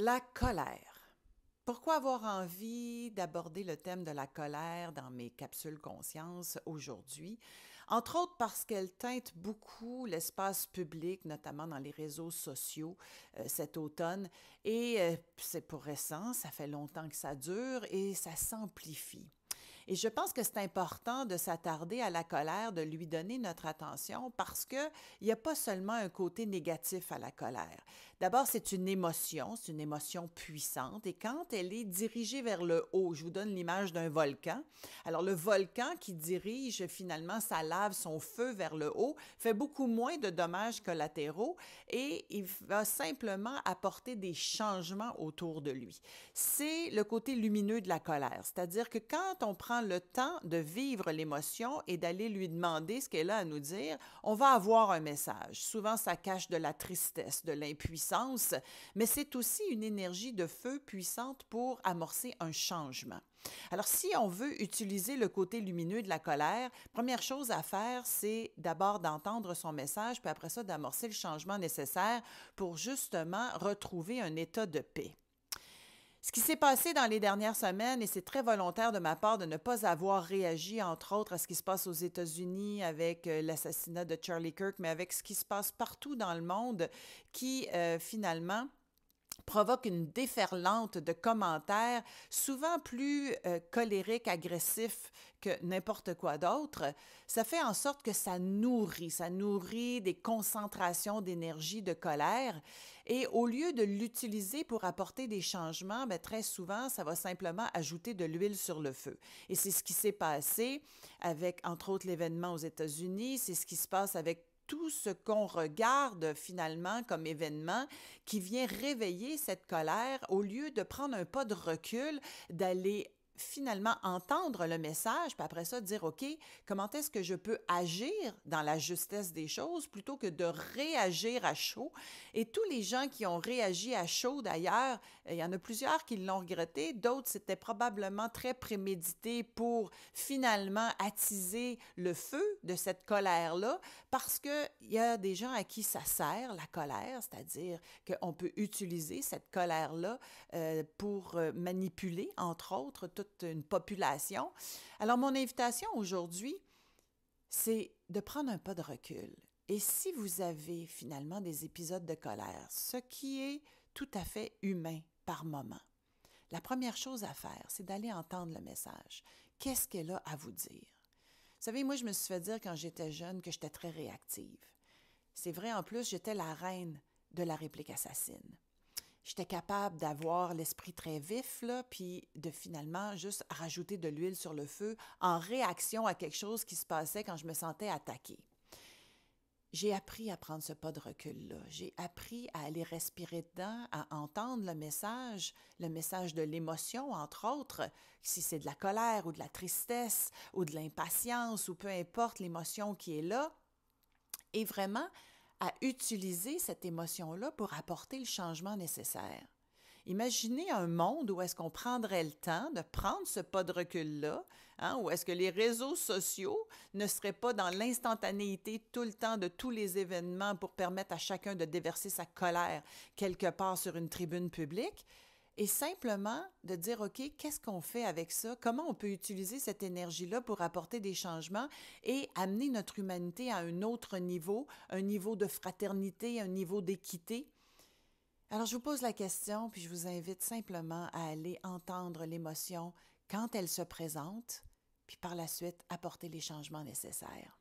La colère. Pourquoi avoir envie d'aborder le thème de la colère dans mes capsules conscience aujourd'hui? Entre autres parce qu'elle teinte beaucoup l'espace public, notamment dans les réseaux sociaux cet automne. Et c'est pour récent, ça fait longtemps que ça dure et ça s'amplifie. Et je pense que c'est important de s'attarder à la colère, de lui donner notre attention parce qu'il n'y a pas seulement un côté négatif à la colère. D'abord, c'est une émotion puissante et quand elle est dirigée vers le haut, je vous donne l'image d'un volcan. Alors le volcan qui dirige finalement sa lave, son feu vers le haut, fait beaucoup moins de dommages collatéraux et il va simplement apporter des changements autour de lui. C'est le côté lumineux de la colère, c'est-à-dire que quand on prend le temps de vivre l'émotion et d'aller lui demander ce qu'elle a à nous dire, on va avoir un message. Souvent, ça cache de la tristesse, de l'impuissance, mais c'est aussi une énergie de feu puissante pour amorcer un changement. Alors, si on veut utiliser le côté lumineux de la colère, première chose à faire, c'est d'abord d'entendre son message, puis après ça, d'amorcer le changement nécessaire pour justement retrouver un état de paix. Ce qui s'est passé dans les dernières semaines, et c'est très volontaire de ma part de ne pas avoir réagi, entre autres, à ce qui se passe aux États-Unis avec l'assassinat de Charlie Kirk, mais avec ce qui se passe partout dans le monde, qui finalement provoque une déferlante de commentaires, souvent plus colériques, agressifs que n'importe quoi d'autre, ça fait en sorte que ça nourrit des concentrations d'énergie, de colère, et au lieu de l'utiliser pour apporter des changements, bien, très souvent, ça va simplement ajouter de l'huile sur le feu. Et c'est ce qui s'est passé avec, entre autres, l'événement aux États-Unis, c'est ce qui se passe avec tout ce qu'on regarde finalement comme événement qui vient réveiller cette colère au lieu de prendre un pas de recul, d'aller finalement entendre le message, puis après ça, dire, OK, comment est-ce que je peux agir dans la justesse des choses plutôt que de réagir à chaud. Et tous les gens qui ont réagi à chaud, d'ailleurs, il y en a plusieurs qui l'ont regretté, d'autres, c'était probablement très prémédité pour finalement attiser le feu de cette colère-là, parce qu'il y a des gens à qui ça sert, la colère, c'est-à-dire qu'on peut utiliser cette colère-là pour manipuler, entre autres, toute une population. Alors, mon invitation aujourd'hui, c'est de prendre un pas de recul. Et si vous avez finalement des épisodes de colère, ce qui est tout à fait humain par moment, la première chose à faire, c'est d'aller entendre le message. Qu'est-ce qu'elle a à vous dire? Vous savez, moi, je me suis fait dire quand j'étais jeune que j'étais très réactive. C'est vrai, en plus, j'étais la reine de la réplique assassine. J'étais capable d'avoir l'esprit très vif, là, puis de finalement juste rajouter de l'huile sur le feu en réaction à quelque chose qui se passait quand je me sentais attaquée. J'ai appris à prendre ce pas de recul-là. J'ai appris à aller respirer dedans, à entendre le message de l'émotion, entre autres, si c'est de la colère ou de la tristesse ou de l'impatience ou peu importe l'émotion qui est là, et vraiment à utiliser cette émotion-là pour apporter le changement nécessaire. Imaginez un monde où est-ce qu'on prendrait le temps de prendre ce pas de recul-là, hein, où est-ce que les réseaux sociaux ne seraient pas dans l'instantanéité tout le temps de tous les événements pour permettre à chacun de déverser sa colère quelque part sur une tribune publique, et simplement de dire, OK, qu'est-ce qu'on fait avec ça? Comment on peut utiliser cette énergie-là pour apporter des changements et amener notre humanité à un autre niveau, un niveau de fraternité, un niveau d'équité? Alors, je vous pose la question, puis je vous invite simplement à aller entendre l'émotion quand elle se présente, puis par la suite, apporter les changements nécessaires.